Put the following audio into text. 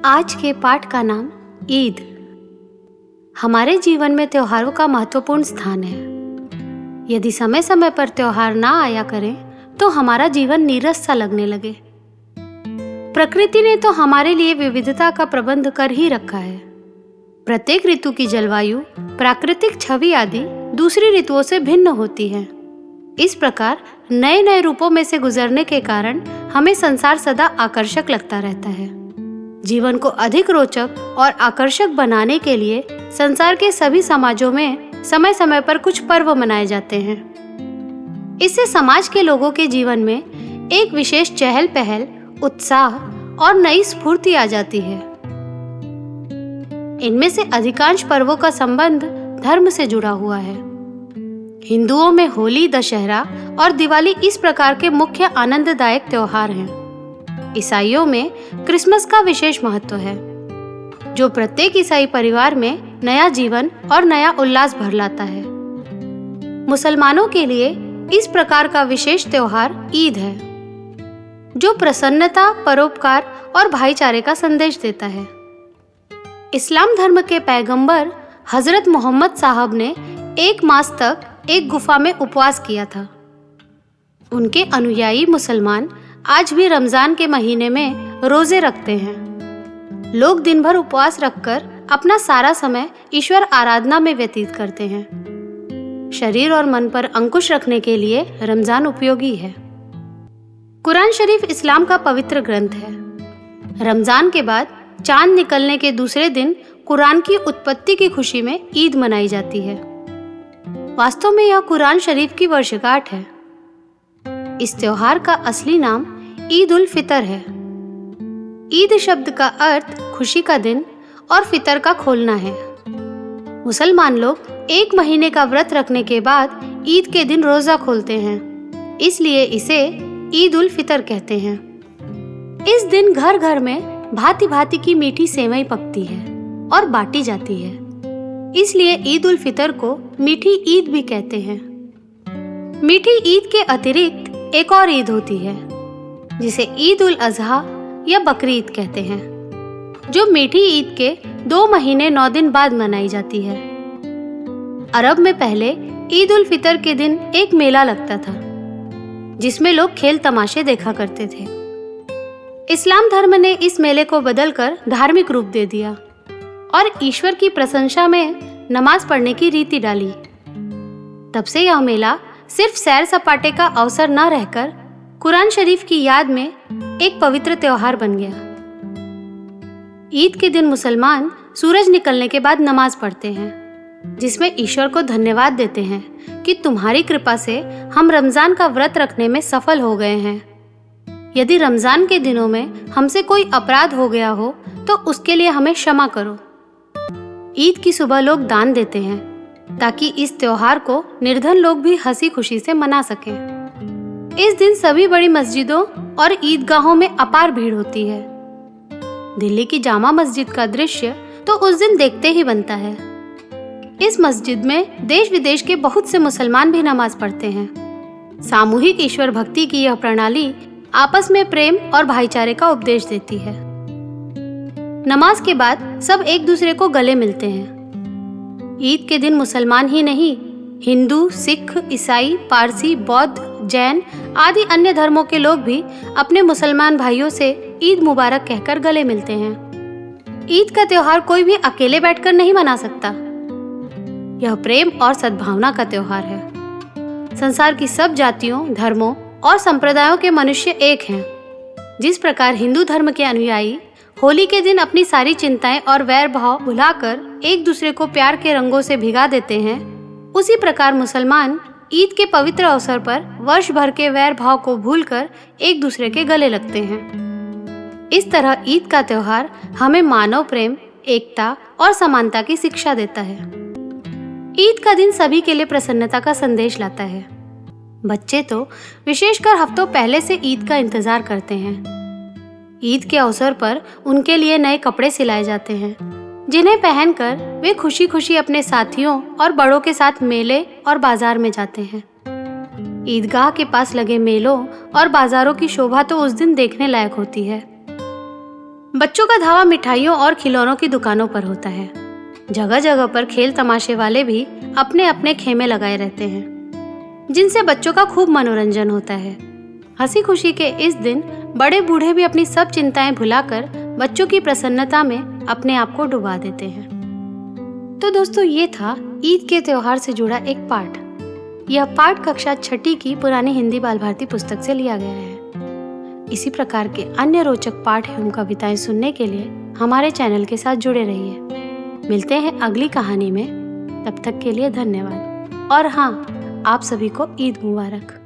आज के पाठ का नाम ईद। हमारे जीवन में त्योहारों का महत्वपूर्ण स्थान है। यदि समय समय पर त्योहार ना आया करें तो हमारा जीवन नीरस सा लगने लगे। प्रकृति ने तो हमारे लिए विविधता का प्रबंध कर ही रखा है। प्रत्येक ऋतु की जलवायु, प्राकृतिक छवि आदि दूसरी ऋतुओं से भिन्न होती है। इस प्रकार नए नए रूपों में से गुजरने के कारण हमें संसार सदा आकर्षक लगता रहता है। जीवन को अधिक रोचक और आकर्षक बनाने के लिए संसार के सभी समाजों में समय समय पर कुछ पर्व मनाए जाते हैं। इससे समाज के लोगों के जीवन में एक विशेष चहल पहल, उत्साह और नई स्फूर्ति आ जाती है। इनमें से अधिकांश पर्वों का संबंध धर्म से जुड़ा हुआ है। हिंदुओं में होली, दशहरा और दिवाली इस प्रकार के मुख्य आनंददायक त्योहार हैं। ईसाइयों में क्रिसमस का विशेष महत्व है, जो प्रत्येक ईसाई परिवार में नया जीवन और नया उल्लास भर लाता है। मुसलमानों के लिए इस प्रकार का विशेष त्योहार ईद है, जो प्रसन्नता, परोपकार और भाईचारे का संदेश देता है। इस्लाम धर्म के पैगंबर हजरत मोहम्मद साहब ने 1 मास तक एक गुफा में उपवास किया था। उनके अनुयायी मुसलमान आज भी रमजान के महीने में रोजे रखते हैं। लोग दिन भर उपवास रखकर अपना सारा समय ईश्वर आराधना में व्यतीत करते हैं। शरीर और मन पर अंकुश रखने के लिए रमजान उपयोगी है। कुरान शरीफ इस्लाम का पवित्र ग्रंथ है। रमजान के बाद चांद निकलने के दूसरे दिन कुरान की उत्पत्ति की खुशी में ईद मनाई जाती है। वास्तव में यह कुरान शरीफ की वर्षगांठ है। इस त्योहार का असली नाम ईद उल फितर है। ईद शब्द का अर्थ खुशी का दिन और फितर का खोलना है। मुसलमान लोग 1 महीने का व्रत रखने के बाद ईद के दिन रोजा खोलते हैं, इसलिए इसे ईद उल फितर कहते हैं। इस दिन घर घर में भांति भांति की मीठी सेवई पकती है और बांटी जाती है, इसलिए ईद उल फितर को मीठी ईद भी कहते हैं। मीठी ईद के अतिरिक्त एक और ईद होती है, जिसे ईद उल अजहा या बकरी ईद कहते हैं, जो मीठी ईद के 2 महीने 9 दिन बाद मनाई जाती है। अरब में पहले ईद उल फितर के दिन एक मेला लगता था, जिसमें लोग खेल तमाशे देखा करते थे। इस्लाम धर्म ने इस मेले को बदलकर धार्मिक रूप दे दिया और ईश्वर की प्रशंसा में नमाज पढ़ने की रीति डाली। तब से यह मेला सिर्फ सैर सपाटे का अवसर न रहकर कुरान शरीफ की याद में एक पवित्र त्योहार बन गया। ईद के दिन मुसलमान सूरज निकलने के बाद नमाज पढ़ते हैं, जिसमें ईश्वर को धन्यवाद देते हैं कि तुम्हारी कृपा से हम रमजान का व्रत रखने में सफल हो गए हैं। यदि रमजान के दिनों में हमसे कोई अपराध हो गया हो तो उसके लिए हमें क्षमा करो। ईद की सुबह लोग दान देते हैं, ताकि इस त्योहार को निर्धन लोग भी हंसी खुशी से मना सकें। इस दिन सभी बड़ी मस्जिदों और ईदगाहों में अपार भीड़ होती है। दिल्ली की जामा मस्जिद का दृश्य तो उस दिन देखते ही बनता है। इस मस्जिद में देश विदेश के बहुत से मुसलमान भी नमाज पढ़ते हैं। सामूहिक ईश्वर भक्ति की यह प्रणाली आपस में प्रेम और भाईचारे का उपदेश देती है। नमाज के बाद सब एक दूसरे को गले मिलते हैं। ईद के दिन मुसलमान ही नहीं, हिंदू, सिख, ईसाई, पारसी, बौद्ध, जैन आदि अन्य धर्मों के लोग भी अपने मुसलमान भाइयों से ईद मुबारक कहकर गले मिलते हैं। ईद का त्योहार कोई भी अकेले बैठकर नहीं मना सकता। यह प्रेम और सद्भावना का त्योहार है। संसार की सब जातियों, धर्मों और संप्रदायों के मनुष्य एक हैं। जिस प्रकार हिंदू धर्म के अनुयायी होली के दिन अपनी सारी चिंताएं और वैर भाव भुलाकर एक दूसरे को प्यार के रंगों से भिगा देते हैं, उसी प्रकार मुसलमान ईद के पवित्र अवसर पर वर्ष भर के वैर भाव को भूलकर एक दूसरे के गले लगते हैं। इस तरह ईद का त्योहार हमें मानव प्रेम, एकता और समानता की शिक्षा देता है। ईद का दिन सभी के लिए प्रसन्नता का संदेश लाता है। बच्चे तो विशेषकर हफ्तों पहले से ईद का इंतजार करते हैं। ईद के अवसर पर उनके लिए नए कपड़े सिलाए जाते हैं, जिन्हें पहनकर वे खुशी खुशी अपने साथियों और बड़ों के साथ मेले और बाजार में जाते हैं। ईदगाह के पास लगे मेलों और बाजारों की शोभा तो उस दिन देखने लायक होती है। बच्चों का धावा मिठाइयों और खिलौनों की दुकानों पर होता है। जगह जगह पर खेल तमाशे वाले भी अपने अपने खेमे लगाए रहते हैं, जिनसे बच्चों का खूब मनोरंजन होता है। हंसी खुशी के इस दिन बड़े बूढ़े भी अपनी सब चिंताएं भुलाकर बच्चों की प्रसन्नता में अपने आप को डुबा देते हैं। तो दोस्तों, ये था ईद के त्योहार से जुड़ा एक पाठ। यह पाठ कक्षा 6ठी की पुरानी हिंदी बाल भारती पुस्तक से लिया गया है। इसी प्रकार के अन्य रोचक पाठ एवं कविताएं सुनने के लिए हमारे चैनल के साथ जुड़े रहिए। मिलते हैं अगली कहानी में। तब तक के लिए धन्यवाद। और हाँ, आप सभी को ईद मुबारक।